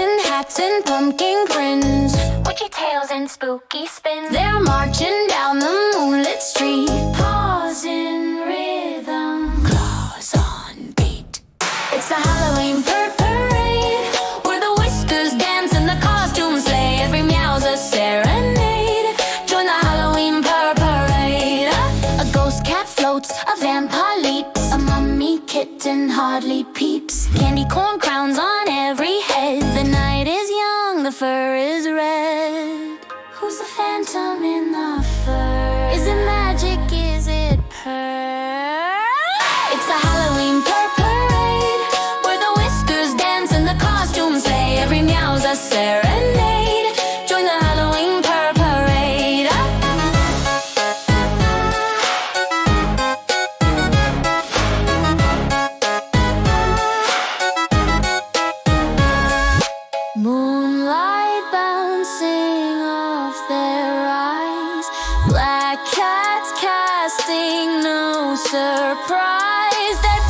tin hats and pumpkin grins, witchy tales and spooky spins. They're marching down the moonlit street, paws in rhythm, claws on beat. It's the Halloween Perade, where the whiskers dance and the costumes slay. Every meow's a serenade. Join the Halloween Perade. A ghost cat floats, a vampire leaps, a mummy kitten hardly peeps. Candy corn crowns on every head. The night is young, the fur is red. Who's the phantom in the fur? Is it magic? Is it Purr? It's the Halloween Perade, where the whiskers dance and the costumes slay. Every meow's a serenade. Join the Halloween Perade. Moonlight bouncing off their eyes, black cats casting no surprise. They're